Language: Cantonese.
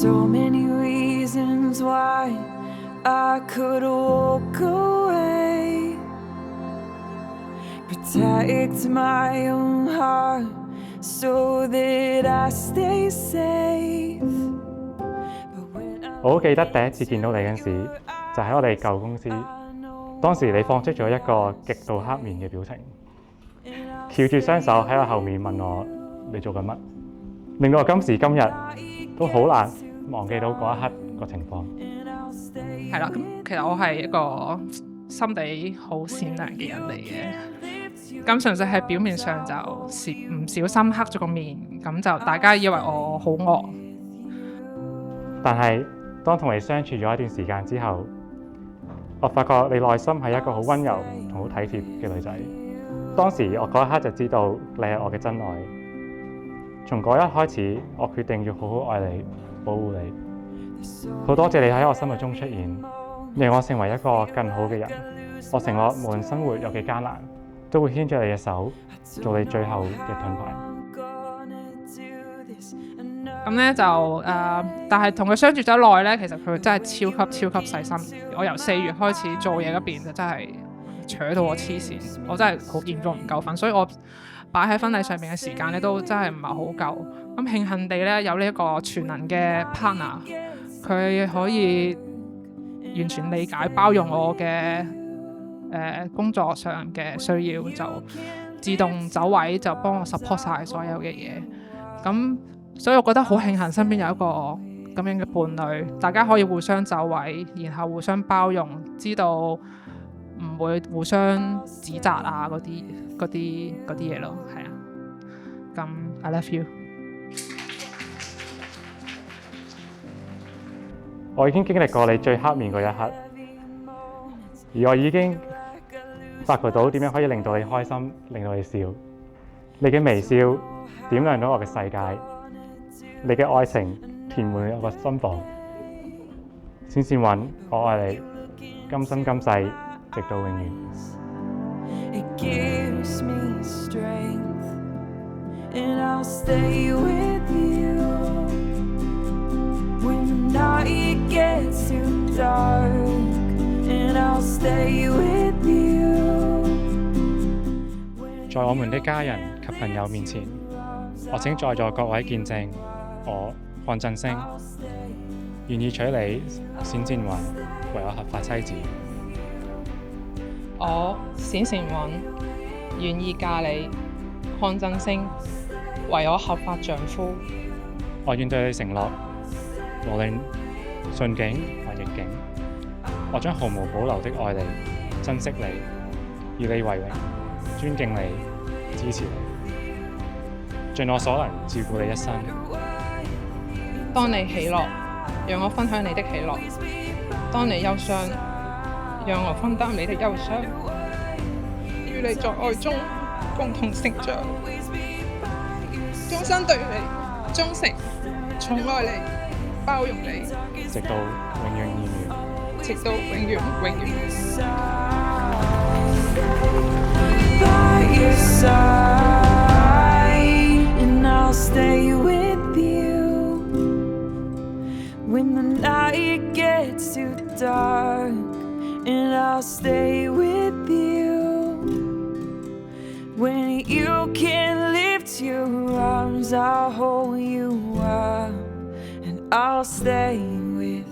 So many reasons why I could walk away, protect my own heart so that I stay safe. 我好記得第一次見到你嗰陣時，就喺我哋舊公司。當時你放出咗一個極度黑面嘅表情，翹住雙手喺我後面問我你做緊乜，令到我今時今日都好難忘記到嗰一刻個情況。係啦，咁其實我係一個心地好善良嘅人嚟嘅，咁純粹係表面上就唔小心黑咗個面，咁就大家以為我好惡。但係當同你相處咗一段時間之後，我發覺你內心係一個好溫柔同好體貼嘅女仔。當時我嗰一刻就知道你係我嘅真愛。從嗰一開始，我決定要好好愛你，保護你。好多謝你喺我生命中出現，令我成為一個更好嘅人。我承諾無論生活有幾艱難，都會牽住你嘅手，做你最後嘅盾牌。咁咧就但係同佢相處咗耐咧，其實佢真係超級細心。我由4月開始做嘢嗰邊就真係扯到我黐線，我真係好嚴重唔夠瞓，所以我擺喺婚禮上面嘅時間咧都真係唔係好夠。咁慶幸地咧有呢一個全能嘅 partner， 佢可以完全理解包容我嘅工作上嘅需要，就自動走位就幫我 support 晒所有嘅嘢。咁所以我覺得好慶幸身邊有一個咁樣嘅伴侶，大家可以互相走位，然後互相包容，知道唔會互相指責啊嗰啲嘢咯，係啊。咁 I love you。我已經經歷過你最黑面嗰一刻，而我已經發覺到點樣可以令到你開心，令到你笑。你嘅微笑點亮到我嘅世界。你嘅愛情填滿我個心房，善善韻，我愛你，今生今世，直到永遠。It gives me strength, and I'll stay with you when the night gets too dark, and I'll stay with you. 在我們的家人及朋友面前，我請在座各位見證。我鄺振星願意娶你冼善韻為我合法妻子。我冼善韻願意嫁你鄺振星為我合法丈夫。我願對你承諾，無論順境或逆境，我將毫無保留的愛你、珍惜你、以你為榮、尊敬你、支持你，盡我所能照顧你一生。當你喜樂，讓我分享你的喜樂；當你憂傷，讓我分擔你的憂傷。與你在愛中共同成長，終身對你忠誠、寵愛你、包容你，直到永遠厭遠。直到永遠永遠。By your side, and I'll stay with you when the night gets too dark, and I'll stay with you when you can't lift your arms. I'll hold you up, and I'll stay with